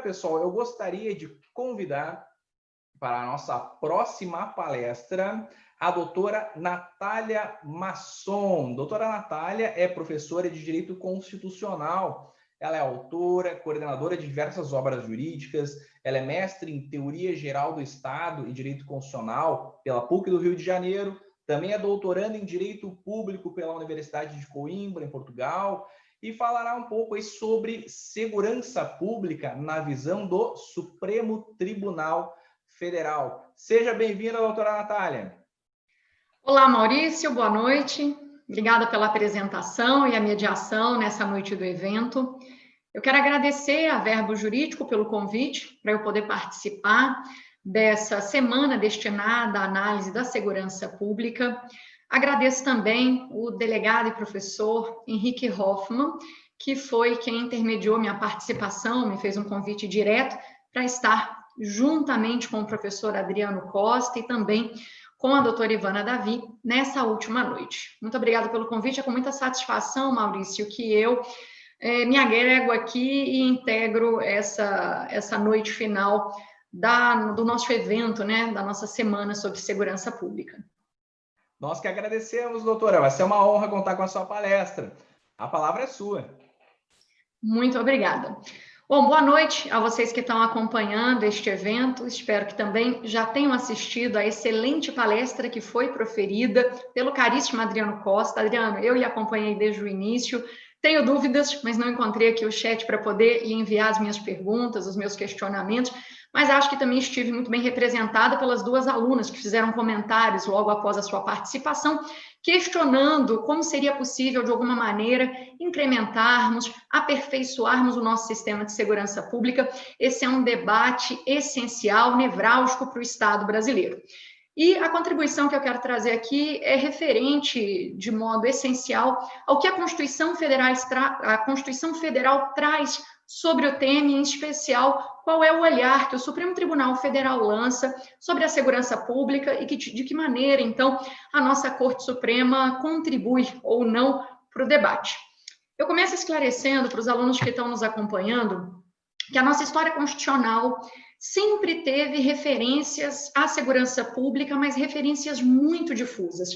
pessoal, eu gostaria de convidar para a nossa próxima palestra a doutora Natália Masson. Doutora Natália é professora de Direito Constitucional. Ela é autora, coordenadora de diversas obras jurídicas. Ela é mestre em Teoria Geral do Estado e Direito Constitucional pela PUC do Rio de Janeiro. Também é doutoranda em Direito Público pela Universidade de Coimbra, em Portugal. E falará um pouco aí sobre segurança pública na visão do Supremo Tribunal Federal. Seja bem-vinda, doutora Natália. Olá, Maurício, boa noite. Obrigada pela apresentação e a mediação nessa noite do evento. Eu quero agradecer a Verbo Jurídico pelo convite para eu poder participar dessa semana destinada à análise da segurança pública. Agradeço também o delegado e professor Henrique Hoffmann, que foi quem intermediou minha participação, me fez um convite direto para estar juntamente com o professor Adriano Costa e também com a doutora Ivana Davi nessa última noite. Muito obrigada pelo convite, é com muita satisfação, Maurício, que eu me agrego aqui e integro essa noite final do nosso evento, né, da nossa semana sobre segurança pública. Nós que agradecemos, doutora. Vai ser uma honra contar com a sua palestra. A palavra é sua. Muito obrigada. Bom, boa noite a vocês que estão acompanhando este evento. Espero que também já tenham assistido a excelente palestra que foi proferida pelo caríssimo Adriano Costa. Adriano, eu lhe acompanhei desde o início. Tenho dúvidas, mas não encontrei aqui o chat para poder enviar as minhas perguntas, os meus questionamentos, mas acho que também estive muito bem representada pelas duas alunas que fizeram comentários logo após a sua participação, questionando como seria possível, de alguma maneira, incrementarmos, aperfeiçoarmos o nosso sistema de segurança pública. Esse é um debate essencial, nevrálgico para o Estado brasileiro. E a contribuição que eu quero trazer aqui é referente, de modo essencial, ao que a Constituição Federal traz sobre o tema, em especial, qual é o olhar que o Supremo Tribunal Federal lança sobre a segurança pública e de que maneira, então, a nossa Corte Suprema contribui ou não para o debate. Eu começo esclarecendo para os alunos que estão nos acompanhando que a nossa história constitucional sempre teve referências à segurança pública, mas referências muito difusas.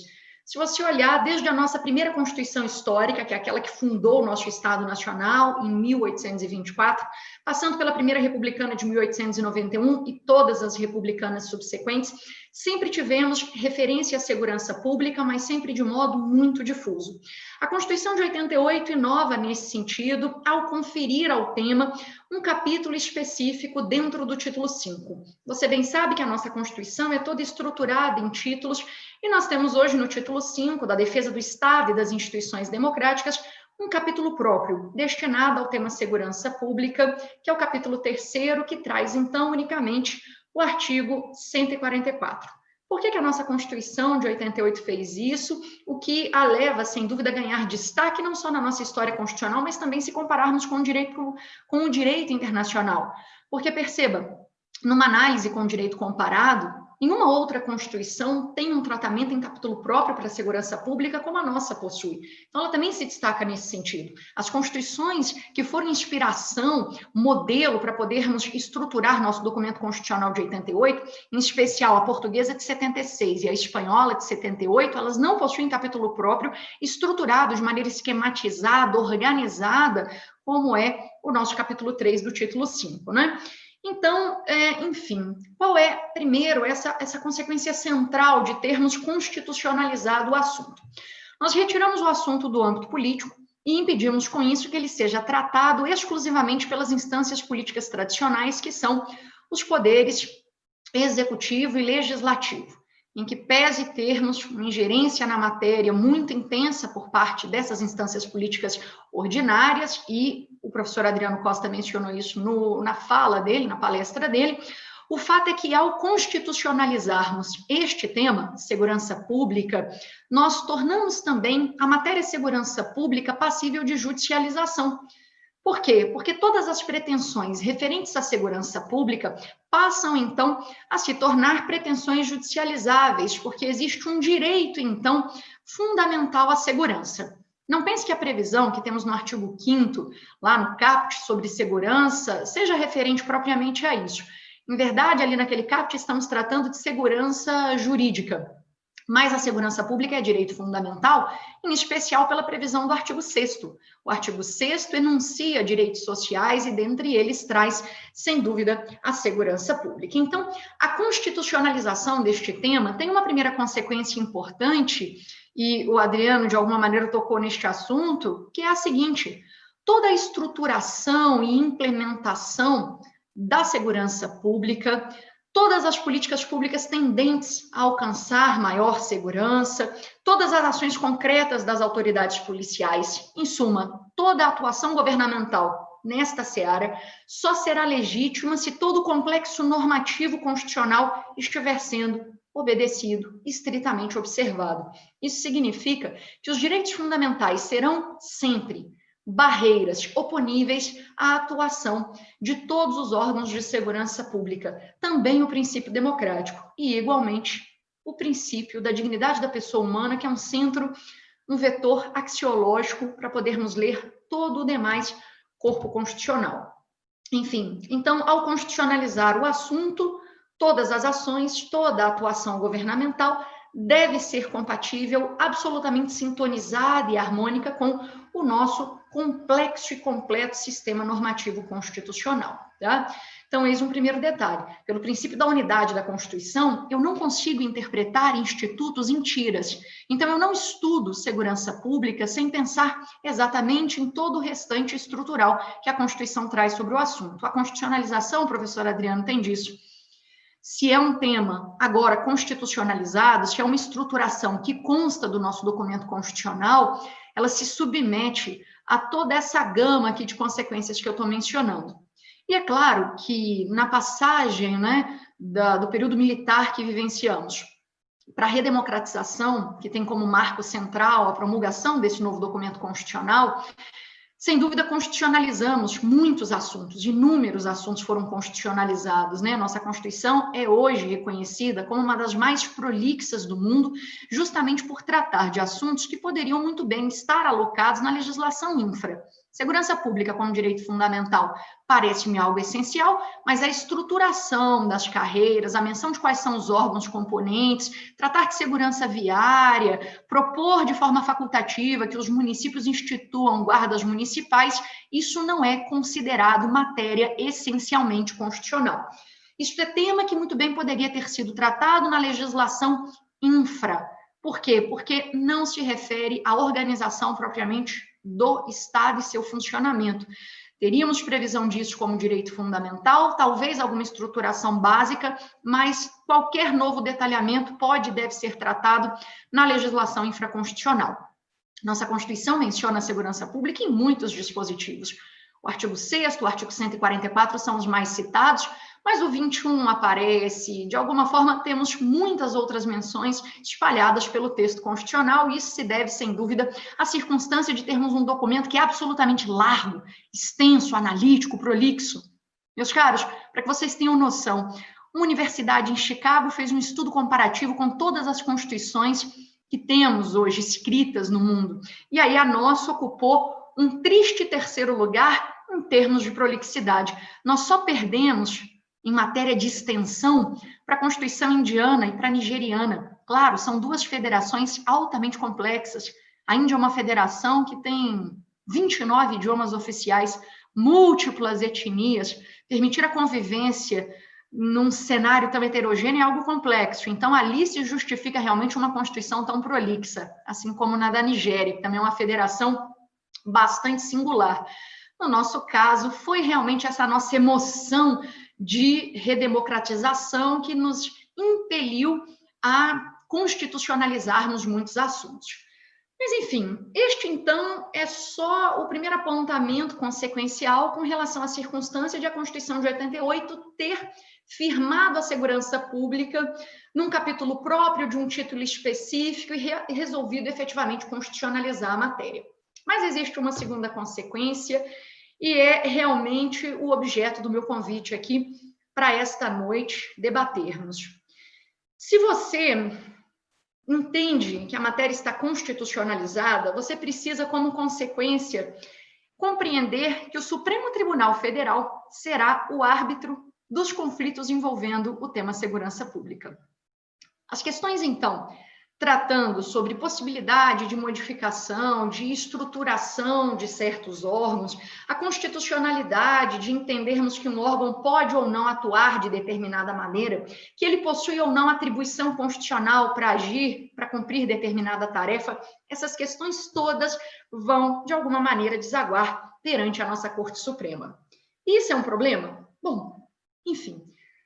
Se você olhar desde a nossa primeira Constituição Histórica, que é aquela que fundou o nosso Estado Nacional, em 1824, passando pela primeira republicana de 1891 e todas as republicanas subsequentes, sempre tivemos referência à segurança pública, mas sempre de modo muito difuso. A Constituição de 88 inova nesse sentido, ao conferir ao tema um capítulo específico dentro do título 5. Você bem sabe que a nossa Constituição é toda estruturada em títulos, e nós temos hoje no título 5, da defesa do Estado e das instituições democráticas, um capítulo próprio, destinado ao tema segurança pública, que é o capítulo 3º, que traz, então, unicamente o artigo 144. Por que a nossa Constituição de 88 fez isso? O que a leva, sem dúvida, a ganhar destaque, não só na nossa história constitucional, mas também se compararmos com o direito internacional. Porque, perceba, numa análise com o direito comparado, nenhuma outra Constituição tem um tratamento em capítulo próprio para a segurança pública como a nossa possui. Então, ela também se destaca nesse sentido. As Constituições que foram inspiração, modelo para podermos estruturar nosso documento constitucional de 88, em especial a portuguesa de 76 e a espanhola de 78, elas não possuem capítulo próprio estruturado de maneira esquematizada, organizada, como é o nosso capítulo 3 do título 5, né? Então, enfim, qual é, primeiro, essa consequência central de termos constitucionalizado o assunto? Nós retiramos o assunto do âmbito político e impedimos com isso que ele seja tratado exclusivamente pelas instâncias políticas tradicionais, que são os poderes executivo e legislativo, em que pese termos uma ingerência na matéria muito intensa por parte dessas instâncias políticas ordinárias, e o professor Adriano Costa mencionou isso na fala dele, na palestra dele. O fato é que, ao constitucionalizarmos este tema, segurança pública, nós tornamos também a matéria segurança pública passível de judicialização. Por quê? Porque todas as pretensões referentes à segurança pública passam, então, a se tornar pretensões judicializáveis, porque existe um direito, então, fundamental à segurança. Não pense que a previsão que temos no artigo 5º, lá no caput, sobre segurança, seja referente propriamente a isso. Em verdade, ali naquele caput, estamos tratando de segurança jurídica, mas a segurança pública é direito fundamental, em especial pela previsão do artigo 6º. O artigo 6º enuncia direitos sociais e, dentre eles, traz, sem dúvida, a segurança pública. Então, a constitucionalização deste tema tem uma primeira consequência importante, e o Adriano, de alguma maneira, tocou neste assunto, que é a seguinte: toda a estruturação e implementação da segurança pública, todas as políticas públicas tendentes a alcançar maior segurança, todas as ações concretas das autoridades policiais, em suma, toda a atuação governamental nesta seara só será legítima se todo o complexo normativo constitucional estiver sendo obedecido, estritamente observado. Isso significa que os direitos fundamentais serão sempre barreiras oponíveis à atuação de todos os órgãos de segurança pública, também o princípio democrático e, igualmente, o princípio da dignidade da pessoa humana, que é um centro, um vetor axiológico para podermos ler todo o demais corpo constitucional. Enfim, então, ao constitucionalizar o assunto, todas as ações, toda a atuação governamental deve ser compatível, absolutamente sintonizada e harmônica com o nosso complexo e completo sistema normativo constitucional, tá? Então, eis um primeiro detalhe. Pelo princípio da unidade da Constituição, eu não consigo interpretar institutos em tiras. Então, eu não estudo segurança pública sem pensar exatamente em todo o restante estrutural que a Constituição traz sobre o assunto. A constitucionalização, professor Adriano, tem disso. Se é um tema agora constitucionalizado, se é uma estruturação que consta do nosso documento constitucional, ela se submete a toda essa gama aqui de consequências que eu estou mencionando. E é claro que na passagem, né, do período militar que vivenciamos para a redemocratização, que tem como marco central a promulgação desse novo documento constitucional, sem dúvida, constitucionalizamos muitos assuntos, inúmeros assuntos foram constitucionalizados, né? Nossa Constituição é hoje reconhecida como uma das mais prolixas do mundo, justamente por tratar de assuntos que poderiam muito bem estar alocados na legislação infra. Segurança pública como direito fundamental parece-me algo essencial, mas a estruturação das carreiras, a menção de quais são os órgãos componentes, tratar de segurança viária, propor de forma facultativa que os municípios instituam guardas municipais, isso não é considerado matéria essencialmente constitucional. Isso é tema que muito bem poderia ter sido tratado na legislação infra. Por quê? Porque não se refere à organização propriamente do Estado e seu funcionamento. Teríamos previsão disso como direito fundamental, talvez alguma estruturação básica, mas qualquer novo detalhamento pode e deve ser tratado na legislação infraconstitucional. Nossa Constituição menciona a segurança pública em muitos dispositivos. O artigo 6º, o artigo 144 são os mais citados, mas o 21 aparece, de alguma forma temos muitas outras menções espalhadas pelo texto constitucional, e isso se deve, sem dúvida, à circunstância de termos um documento que é absolutamente largo, extenso, analítico, prolixo. Meus caros, para que vocês tenham noção, uma universidade em Chicago fez um estudo comparativo com todas as constituições que temos hoje escritas no mundo, e aí a nossa ocupou um triste terceiro lugar em termos de prolixidade. Nós só perdemos em matéria de extensão para a Constituição indiana e para a nigeriana. Claro, são duas federações altamente complexas. A Índia é uma federação que tem 29 idiomas oficiais, múltiplas etnias. Permitir a convivência num cenário tão heterogêneo é algo complexo. Então, ali se justifica realmente uma Constituição tão prolixa, assim como na da Nigéria, que também é uma federação bastante singular. No nosso caso, foi realmente essa nossa emoção de redemocratização que nos impeliu a constitucionalizarmos muitos assuntos. Mas, enfim, este, então, é só o primeiro apontamento consequencial com relação à circunstância de a Constituição de 88 ter firmado a segurança pública num capítulo próprio de um título específico e resolvido efetivamente constitucionalizar a matéria. Mas existe uma segunda consequência, e é realmente o objeto do meu convite aqui para esta noite debatermos. Se você entende que a matéria está constitucionalizada, você precisa, como consequência, compreender que o Supremo Tribunal Federal será o árbitro dos conflitos envolvendo o tema segurança pública. As questões, então, tratando sobre possibilidade de modificação, de estruturação de certos órgãos, a constitucionalidade de entendermos que um órgão pode ou não atuar de determinada maneira, que ele possui ou não atribuição constitucional para agir, para cumprir determinada tarefa, essas questões todas vão, de alguma maneira, desaguar perante a nossa Corte Suprema. Isso é um problema? Bom, enfim,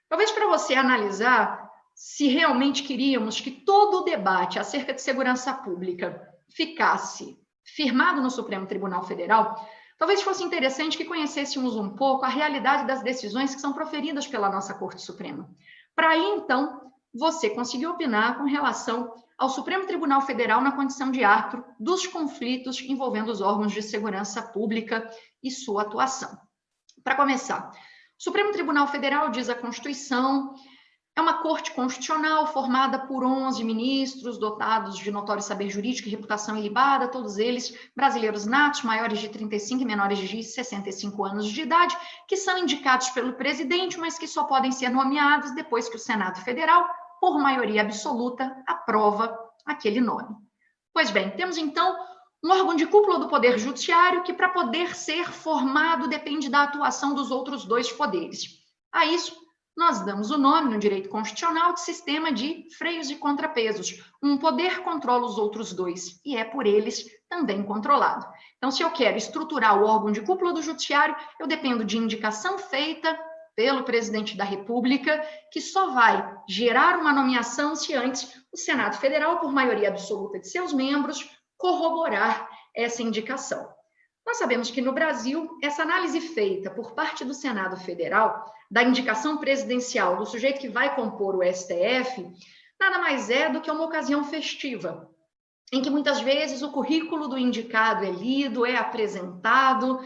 talvez para você analisar se realmente queríamos que todo o debate acerca de segurança pública ficasse firmado no Supremo Tribunal Federal, talvez fosse interessante que conhecêssemos um pouco a realidade das decisões que são proferidas pela nossa Corte Suprema. Para aí, então, você conseguir opinar com relação ao Supremo Tribunal Federal na condição de árbitro dos conflitos envolvendo os órgãos de segurança pública e sua atuação. Para começar, o Supremo Tribunal Federal, diz a Constituição, é uma corte constitucional formada por 11 ministros, dotados de notório saber jurídico e reputação ilibada, todos eles brasileiros natos, maiores de 35 e menores de 65 anos de idade, que são indicados pelo presidente, mas que só podem ser nomeados depois que o Senado Federal, por maioria absoluta, aprova aquele nome. Pois bem, temos então um órgão de cúpula do Poder Judiciário que, para poder ser formado, depende da atuação dos outros dois poderes. A isso, nós damos o nome, no direito constitucional, de sistema de freios e contrapesos. Um poder controla os outros dois e é por eles também controlado. Então, se eu quero estruturar o órgão de cúpula do judiciário, eu dependo de indicação feita pelo presidente da República, que só vai gerar uma nomeação se antes o Senado Federal, por maioria absoluta de seus membros, corroborar essa indicação. Nós sabemos que no Brasil, essa análise feita por parte do Senado Federal, da indicação presidencial do sujeito que vai compor o STF, nada mais é do que uma ocasião festiva, em que muitas vezes o currículo do indicado é lido, é apresentado,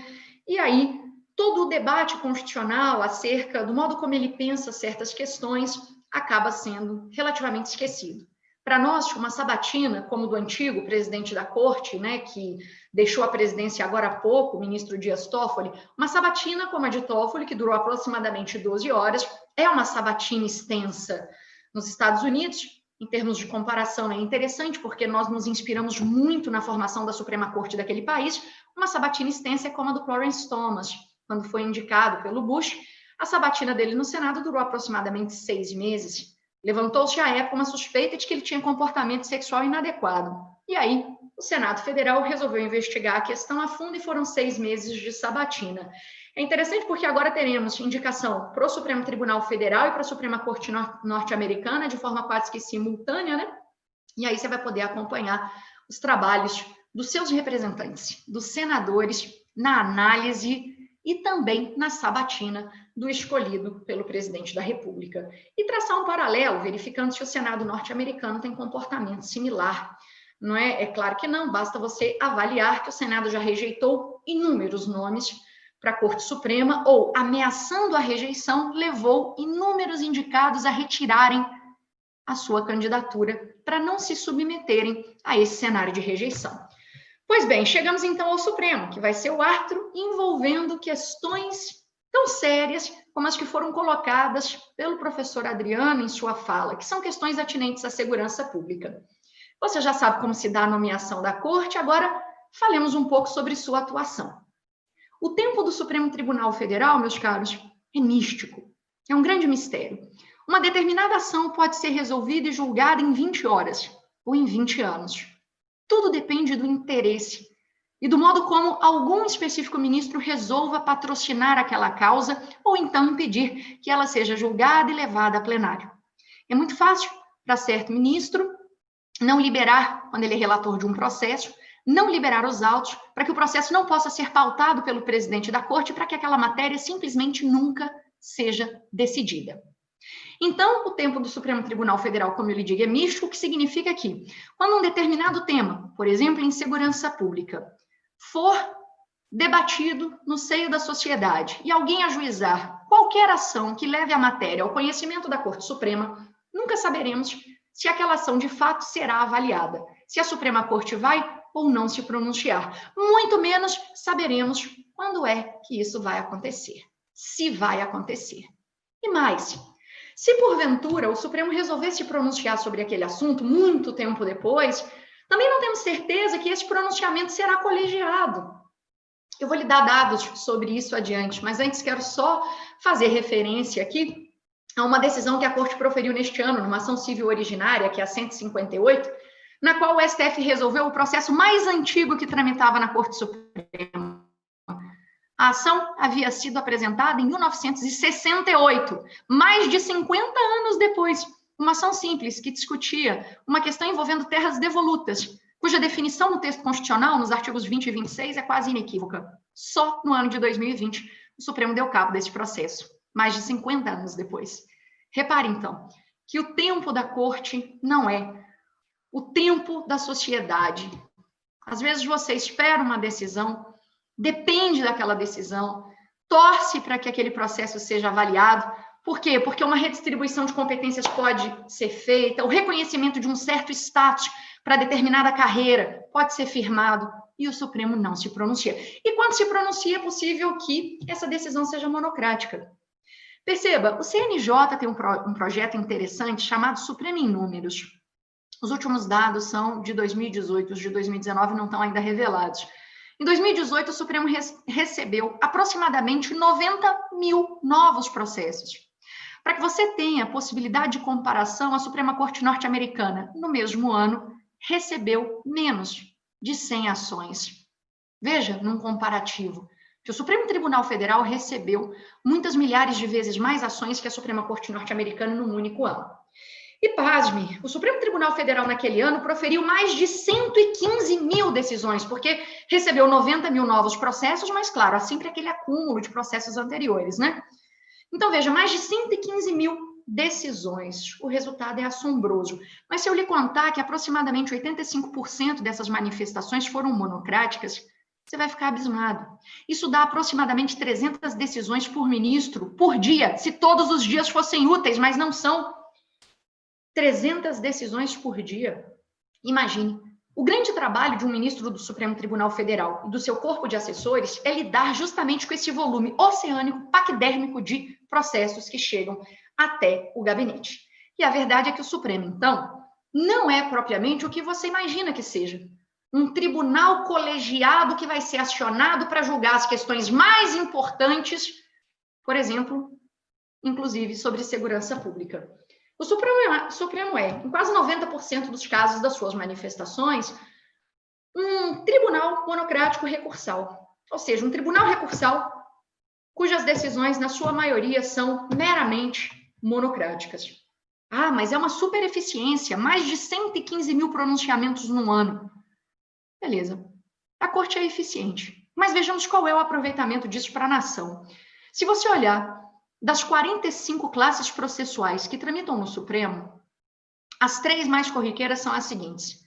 e aí todo o debate constitucional acerca do modo como ele pensa certas questões acaba sendo relativamente esquecido. Para nós, uma sabatina, como do antigo presidente da corte, né, que deixou a presidência agora há pouco, o ministro Dias Toffoli, uma sabatina como a de Toffoli, que durou aproximadamente 12 horas, é uma sabatina extensa. Nos Estados Unidos, em termos de comparação, é interessante, porque nós nos inspiramos muito na formação da Suprema Corte daquele país. Uma sabatina extensa é como a do Clarence Thomas, quando foi indicado pelo Bush. A sabatina dele no Senado durou aproximadamente 6 meses. Levantou-se à época uma suspeita de que ele tinha comportamento sexual inadequado. E aí, o Senado Federal resolveu investigar a questão a fundo e foram 6 meses de sabatina. É interessante porque agora teremos indicação para o Supremo Tribunal Federal e para a Suprema Corte Norte-Americana de forma quase que simultânea, né? E aí você vai poder acompanhar os trabalhos dos seus representantes, dos senadores, na análise e também na sabatina do escolhido pelo presidente da República. E traçar um paralelo, verificando se o Senado norte-americano tem comportamento similar. Não é? É claro que não, basta você avaliar que o Senado já rejeitou inúmeros nomes para a Corte Suprema, ou, ameaçando a rejeição, levou inúmeros indicados a retirarem a sua candidatura para não se submeterem a esse cenário de rejeição. Pois bem, chegamos então ao Supremo, que vai ser o árbitro envolvendo questões tão sérias como as que foram colocadas pelo professor Adriano em sua fala, que são questões atinentes à segurança pública. Você já sabe como se dá a nomeação da Corte, agora falemos um pouco sobre sua atuação. O tempo do Supremo Tribunal Federal, meus caros, é místico, é um grande mistério. Uma determinada ação pode ser resolvida e julgada em 20 horas ou em 20 anos. Tudo depende do interesse e do modo como algum específico ministro resolva patrocinar aquela causa ou então impedir que ela seja julgada e levada a plenário. É muito fácil para certo ministro não liberar, quando ele é relator de um processo, não liberar os autos para que o processo não possa ser pautado pelo presidente da corte para que aquela matéria simplesmente nunca seja decidida. Então, o tempo do Supremo Tribunal Federal, como eu lhe digo, é místico, o que significa que, quando um determinado tema, por exemplo, em segurança pública, for debatido no seio da sociedade e alguém ajuizar qualquer ação que leve a matéria ao conhecimento da Corte Suprema, nunca saberemos se aquela ação de fato será avaliada, se a Suprema Corte vai ou não se pronunciar. Muito menos saberemos quando é que isso vai acontecer, se vai acontecer. E mais, se porventura o Supremo resolver se pronunciar sobre aquele assunto muito tempo depois, também não temos certeza que esse pronunciamento será colegiado. Eu vou lhe dar dados sobre isso adiante, mas antes quero só fazer referência aqui a uma decisão que a Corte proferiu neste ano, numa ação civil originária, que é a 158, na qual o STF resolveu o processo mais antigo que tramitava na Corte Suprema. A ação havia sido apresentada em 1968, mais de 50 anos depois. Uma ação simples que discutia uma questão envolvendo terras devolutas, cuja definição no texto constitucional, nos artigos 20 e 26, é quase inequívoca. Só no ano de 2020, o Supremo deu cabo desse processo, mais de 50 anos depois. Repare, então, que o tempo da Corte não é o tempo da sociedade. Às vezes você espera uma decisão, depende daquela decisão, torce para que aquele processo seja avaliado. Por quê? Porque uma redistribuição de competências pode ser feita, o reconhecimento de um certo status para determinada carreira pode ser firmado e o Supremo não se pronuncia. E quando se pronuncia, é possível que essa decisão seja monocrática. Perceba, o CNJ tem um projeto interessante chamado Supremo em Números. Os últimos dados são de 2018, os de 2019 não estão ainda revelados. Em 2018, o Supremo recebeu aproximadamente 90 mil novos processos. Para que você tenha possibilidade de comparação, a Suprema Corte norte-americana, no mesmo ano, recebeu menos de 100 ações. Veja, num comparativo, que o Supremo Tribunal Federal recebeu muitas milhares de vezes mais ações que a Suprema Corte norte-americana num único ano. E pasme, o Supremo Tribunal Federal naquele ano proferiu mais de 115 mil decisões, porque recebeu 90 mil novos processos, mas claro, há sempre aquele acúmulo de processos anteriores, né? Então veja, mais de 115 mil decisões. O resultado é assombroso. Mas se eu lhe contar que aproximadamente 85% dessas manifestações foram monocráticas, você vai ficar abismado. Isso dá aproximadamente 300 decisões por ministro, por dia, se todos os dias fossem úteis, mas não são. 300 decisões por dia. Imagine, o grande trabalho de um ministro do Supremo Tribunal Federal e do seu corpo de assessores é lidar justamente com esse volume oceânico, paquidérmico de processos que chegam até o gabinete. E a verdade é que o Supremo, então, não é propriamente o que você imagina que seja. Um tribunal colegiado que vai ser acionado para julgar as questões mais importantes, por exemplo, inclusive sobre segurança pública. O Supremo é, em quase 90% dos casos das suas manifestações, um tribunal monocrático recursal. Ou seja, um tribunal recursal cujas decisões, na sua maioria, são meramente monocráticas. Ah, mas é uma super eficiência, mais de 115 mil pronunciamentos no ano. Beleza, a Corte é eficiente, mas vejamos qual é o aproveitamento disso para a nação. Se você olhar das 45 classes processuais que tramitam no Supremo, as 3 mais corriqueiras são as seguintes.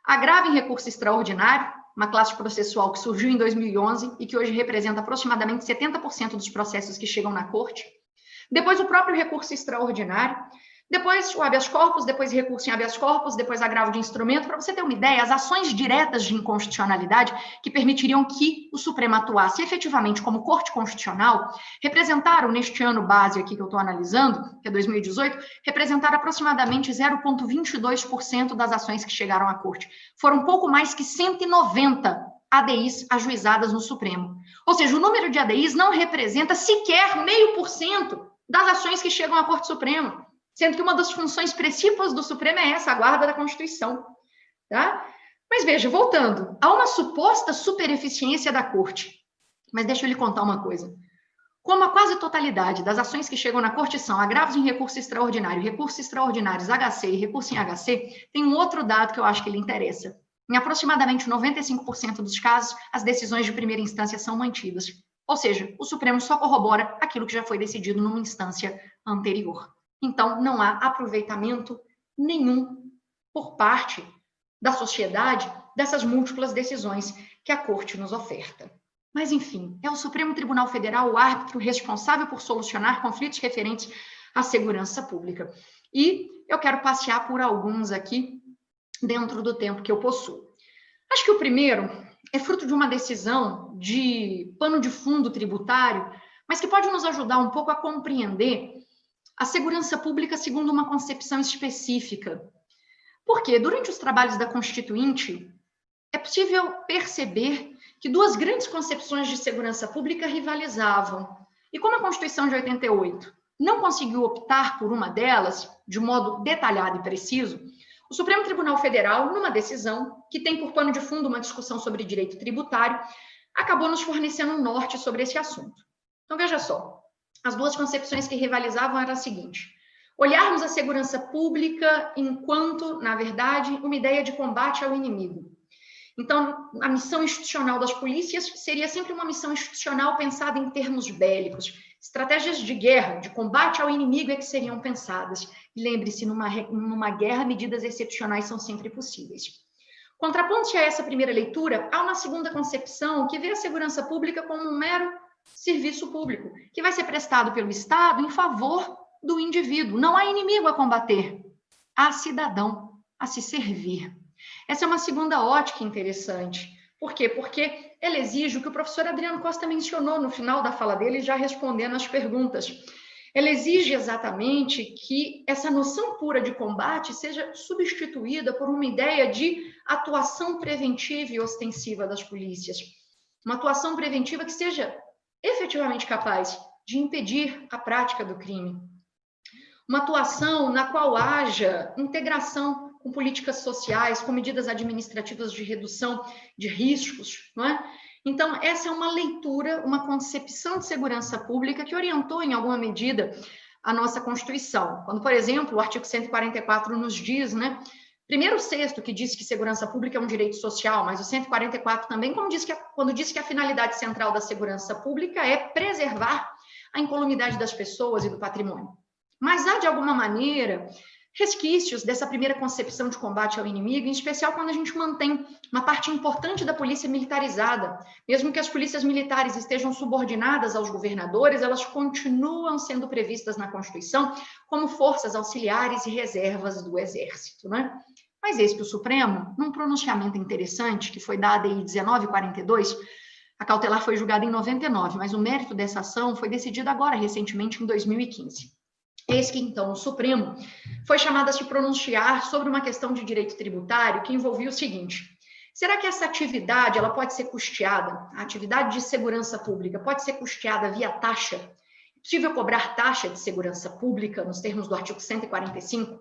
Agravo em recurso extraordinário, uma classe processual que surgiu em 2011 e que hoje representa aproximadamente 70% dos processos que chegam na Corte. Depois o próprio recurso extraordinário, depois o habeas corpus, depois recurso em habeas corpus, depois agravo de instrumento. Para você ter uma ideia, as ações diretas de inconstitucionalidade que permitiriam que o Supremo atuasse efetivamente como Corte Constitucional, representaram, neste ano base aqui que eu estou analisando, que é 2018, representaram aproximadamente 0,22% das ações que chegaram à Corte. Foram pouco mais que 190 ADIs ajuizadas no Supremo. Ou seja, o número de ADIs não representa sequer 0,5% das ações que chegam à Corte Suprema. Sendo que uma das funções principais do Supremo é essa, a guarda da Constituição. Tá? Mas veja, voltando, há uma suposta supereficiência da Corte. Mas deixa eu lhe contar uma coisa. Como a quase totalidade das ações que chegam na Corte são agravos em recurso extraordinário, recursos extraordinários HC e recurso em HC, tem um outro dado que eu acho que lhe interessa. Em aproximadamente 95% dos casos, as decisões de primeira instância são mantidas. Ou seja, o Supremo só corrobora aquilo que já foi decidido numa instância anterior. Então, não há aproveitamento nenhum por parte da sociedade dessas múltiplas decisões que a Corte nos oferta. Mas, enfim, é o Supremo Tribunal Federal o árbitro responsável por solucionar conflitos referentes à segurança pública. e eu quero passear por alguns aqui dentro do tempo que eu possuo. Acho que o primeiro é fruto de uma decisão de pano de fundo tributário, mas que pode nos ajudar um pouco a compreender a segurança pública segundo uma concepção específica. Porque durante os trabalhos da Constituinte, é possível perceber que duas grandes concepções de segurança pública rivalizavam. E como a Constituição de 88 não conseguiu optar por uma delas de modo detalhado e preciso, o Supremo Tribunal Federal, numa decisão que tem por pano de fundo uma discussão sobre direito tributário, acabou nos fornecendo um norte sobre esse assunto. Então, veja só, as duas concepções que rivalizavam eram a seguinte: olharmos a segurança pública enquanto, na verdade, uma ideia de combate ao inimigo. Então, a missão institucional das polícias seria sempre uma missão institucional pensada em termos bélicos. Estratégias de guerra, de combate ao inimigo é que seriam pensadas. E lembre-se, numa guerra, medidas excepcionais são sempre possíveis. Contrapondo-se a essa primeira leitura, há uma segunda concepção que vê a segurança pública como um mero serviço público, que vai ser prestado pelo Estado em favor do indivíduo. Não há inimigo a combater, há cidadão a se servir. Essa é uma segunda ótica interessante. Por quê? Porque ela exige o que o professor Adriano Costa mencionou no final da fala dele, já respondendo às perguntas. Ela exige exatamente que essa noção pura de combate seja substituída por uma ideia de atuação preventiva e ostensiva das polícias. Uma atuação preventiva que seja efetivamente capaz de impedir a prática do crime. Uma atuação na qual haja integração com políticas sociais, com medidas administrativas de redução de riscos, não é? Então, essa é uma leitura, uma concepção de segurança pública que orientou, em alguma medida, a nossa Constituição. Quando, por exemplo, o artigo 144 nos diz, né? Primeiro o 6º, que diz que segurança pública é um direito social, mas o 144 também, quando diz que a finalidade central da segurança pública é preservar a incolumidade das pessoas e do patrimônio. Mas há, de alguma maneira, resquícios dessa primeira concepção de combate ao inimigo, em especial quando a gente mantém uma parte importante da polícia militarizada. Mesmo que as polícias militares estejam subordinadas aos governadores, elas continuam sendo previstas na Constituição como forças auxiliares e reservas do Exército, né? Mas eis que o Supremo, num pronunciamento interessante, que foi da ADI 1942, a cautelar foi julgada em 99, mas o mérito dessa ação foi decidido agora, recentemente, em 2015. Eis que, então, o Supremo foi chamado a se pronunciar sobre uma questão de direito tributário que envolvia o seguinte: será que essa atividade ela pode ser custeada, a atividade de segurança pública pode ser custeada via taxa? É possível cobrar taxa de segurança pública nos termos do artigo 145? O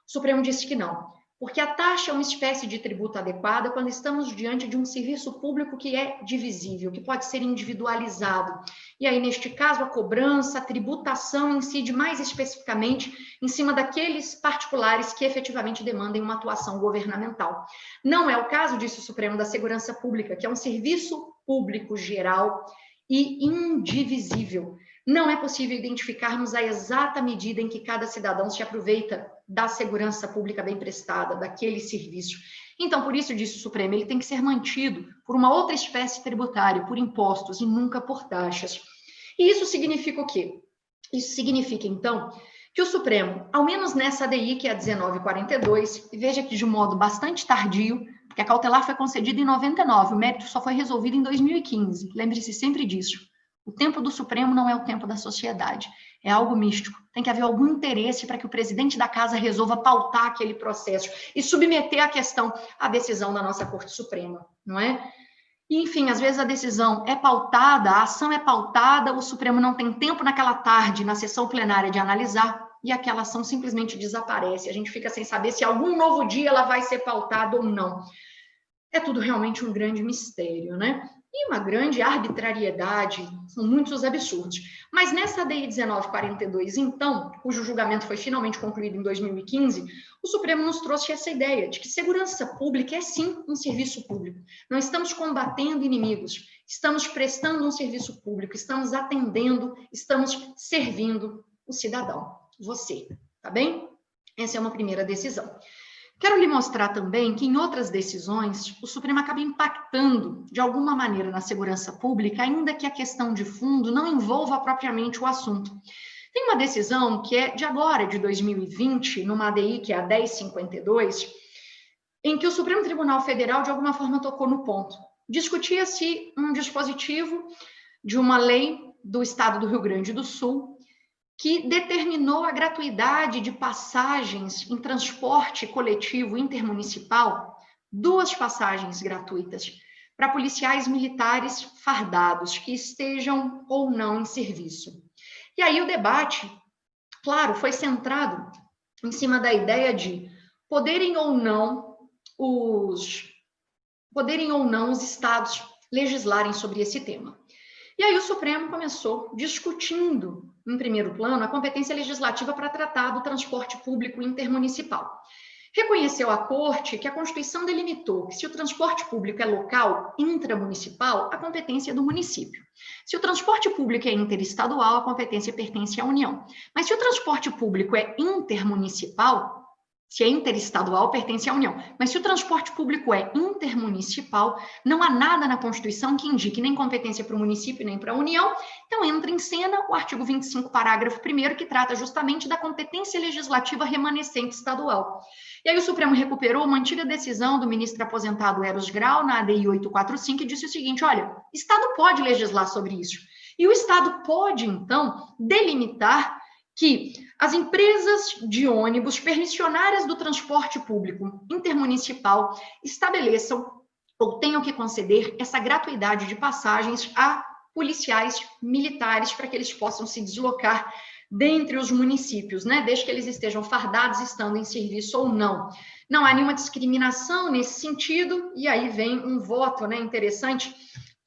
Supremo disse que não, porque a taxa é uma espécie de tributo adequada quando estamos diante de um serviço público que é divisível, que pode ser individualizado. E aí, neste caso, a cobrança, a tributação incide mais especificamente em cima daqueles particulares que efetivamente demandem uma atuação governamental. Não é o caso, disse o Supremo, da segurança pública, que é um serviço público geral e indivisível. Não é possível identificarmos a exata medida em que cada cidadão se aproveita da segurança pública bem prestada, daquele serviço. Então, por isso, disse o Supremo, ele tem que ser mantido por uma outra espécie tributária, por impostos e nunca por taxas. E isso significa o quê? Isso significa, então, que o Supremo, ao menos nessa ADI, que é a 1942, e veja que de um modo bastante tardio, porque a cautelar foi concedida em 99, o mérito só foi resolvido em 2015, lembre-se sempre disso. O tempo do Supremo não é o tempo da sociedade, é algo místico. Tem que haver algum interesse para que o presidente da casa resolva pautar aquele processo e submeter a questão à decisão da nossa Corte Suprema, não é? E, enfim, às vezes a decisão é pautada, a ação é pautada, o Supremo não tem tempo naquela tarde, na sessão plenária, de analisar, e aquela ação simplesmente desaparece. A gente fica sem saber se algum novo dia ela vai ser pautada ou não. É tudo realmente um grande mistério, né? E uma grande arbitrariedade, são muitos absurdos. Mas nessa ADI 1942, então, cujo julgamento foi finalmente concluído em 2015, o Supremo nos trouxe essa ideia de que segurança pública é sim um serviço público. Não estamos combatendo inimigos, estamos prestando um serviço público, estamos atendendo, estamos servindo o cidadão, você, tá bem? Essa é uma primeira decisão. Quero lhe mostrar também que em outras decisões o Supremo acaba impactando de alguma maneira na segurança pública, ainda que a questão de fundo não envolva propriamente o assunto. Tem uma decisão que é de agora, de 2020, numa ADI que é a 1052, em que o Supremo Tribunal Federal, de alguma forma, tocou no ponto. Discutia-se um dispositivo de uma lei do Estado do Rio Grande do Sul que determinou a gratuidade de passagens em transporte coletivo intermunicipal, 2 passagens gratuitas, para policiais militares fardados que estejam ou não em serviço. E aí o debate, claro, foi centrado em cima da ideia de poderem ou não os estados legislarem sobre esse tema. E aí o Supremo começou discutindo, em primeiro plano, a competência legislativa para tratar do transporte público intermunicipal. Reconheceu a Corte que a Constituição delimitou que se o transporte público é local, intramunicipal, a competência é do município. Se o transporte público é interestadual, a competência pertence à União. Mas se o transporte público é intermunicipal, se é interestadual, pertence à União. Mas se o transporte público é intermunicipal, não há nada na Constituição que indique nem competência para o município nem para a União. Então, entra em cena o artigo 25, parágrafo 1º, que trata justamente da competência legislativa remanescente estadual. E aí o Supremo recuperou uma antiga decisão do ministro aposentado Eros Grau, na ADI 845, que disse o seguinte, olha, Estado pode legislar sobre isso. E o Estado pode, então, delimitar que as empresas de ônibus permissionárias do transporte público intermunicipal estabeleçam ou tenham que conceder essa gratuidade de passagens a policiais militares para que eles possam se deslocar dentre os municípios, né? Desde que eles estejam fardados, estando em serviço ou não. Não há nenhuma discriminação nesse sentido, e aí vem um voto, né, interessante,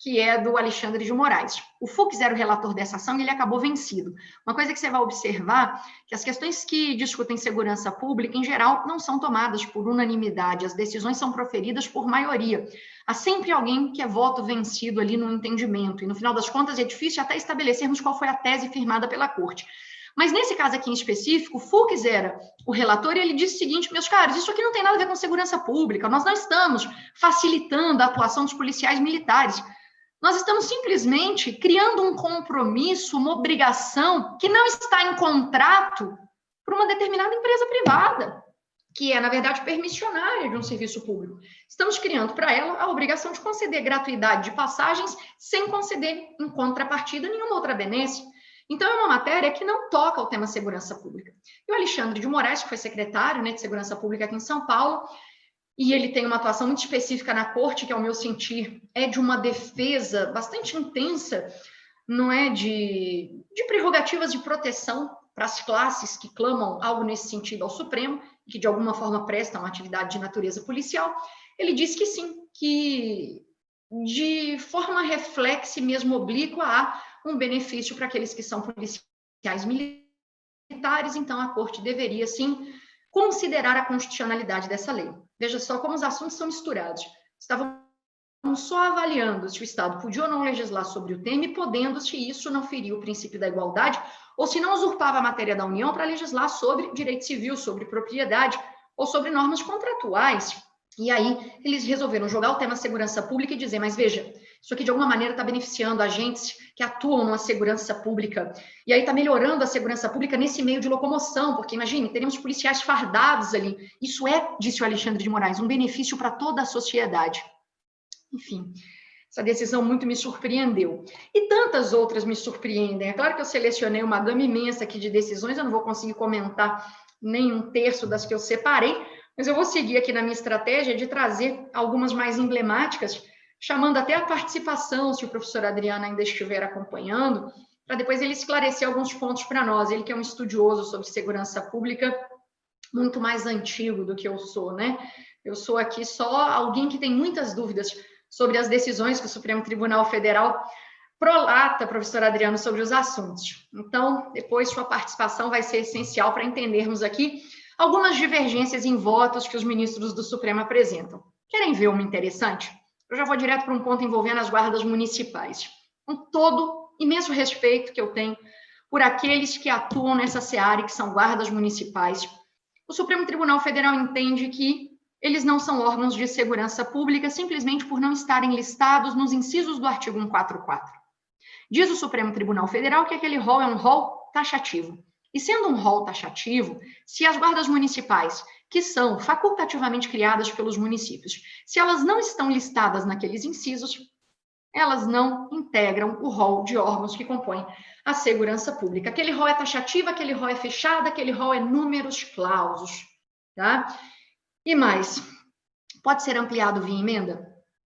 que é do Alexandre de Moraes. O Fux era o relator dessa ação e ele acabou vencido. Uma coisa que você vai observar, que as questões que discutem segurança pública, em geral, não são tomadas por unanimidade, as decisões são proferidas por maioria. Há sempre alguém que é voto vencido ali no entendimento, e no final das contas é difícil até estabelecermos qual foi a tese firmada pela Corte. Mas nesse caso aqui em específico, o Fux era o relator e ele disse o seguinte, meus caros, isso aqui não tem nada a ver com segurança pública, nós não estamos facilitando a atuação dos policiais militares. Nós estamos simplesmente criando um compromisso, uma obrigação que não está em contrato para uma determinada empresa privada, que é, na verdade, permissionária de um serviço público. Estamos criando para ela a obrigação de conceder gratuidade de passagens sem conceder, em contrapartida, nenhuma outra benesse. Então, é uma matéria que não toca ao tema segurança pública. E o Alexandre de Moraes, que foi secretário, né, de Segurança Pública aqui em São Paulo, e ele tem uma atuação muito específica na Corte, que, ao meu sentir, é de uma defesa bastante intensa, não é, de prerrogativas de proteção para as classes que clamam algo nesse sentido ao Supremo, que de alguma forma prestam atividade de natureza policial. Ele diz que sim, que de forma reflexa e mesmo oblíqua há um benefício para aqueles que são policiais militares, então a Corte deveria, sim, considerar a constitucionalidade dessa lei. Veja só como os assuntos são misturados. Estavam só avaliando se o Estado podia ou não legislar sobre o tema e podendo se isso não feria o princípio da igualdade ou se não usurpava a matéria da União para legislar sobre direito civil, sobre propriedade ou sobre normas contratuais. E aí eles resolveram jogar o tema segurança pública e dizer, mas veja, isso aqui de alguma maneira está beneficiando agentes que atuam na segurança pública. E aí está melhorando a segurança pública nesse meio de locomoção, porque imagine, teremos policiais fardados ali. Isso é, disse o Alexandre de Moraes, um benefício para toda a sociedade. Enfim, essa decisão muito me surpreendeu. E tantas outras me surpreendem. É claro que eu selecionei uma gama imensa aqui de decisões, eu não vou conseguir comentar nem um terço das que eu separei, mas eu vou seguir aqui na minha estratégia de trazer algumas mais emblemáticas, chamando até a participação, se o professor Adriano ainda estiver acompanhando, para depois ele esclarecer alguns pontos para nós. Ele que é um estudioso sobre segurança pública muito mais antigo do que eu sou, né? Eu sou aqui só alguém que tem muitas dúvidas sobre as decisões que o Supremo Tribunal Federal prolata, professor Adriano, sobre os assuntos. Então, depois sua participação vai ser essencial para entendermos aqui algumas divergências em votos que os ministros do Supremo apresentam. Querem ver uma interessante? Eu já vou direto para um ponto envolvendo as guardas municipais. Com todo imenso respeito que eu tenho por aqueles que atuam nessa seara e que são guardas municipais, o Supremo Tribunal Federal entende que eles não são órgãos de segurança pública simplesmente por não estarem listados nos incisos do artigo 144. Diz o Supremo Tribunal Federal que aquele rol é um rol taxativo. E sendo um rol taxativo, se as guardas municipais, que são facultativamente criadas pelos municípios, se elas não estão listadas naqueles incisos, elas não integram o rol de órgãos que compõem a segurança pública. Aquele rol é taxativo, aquele rol é fechado, aquele rol é números clausos, tá? E mais, pode ser ampliado via emenda?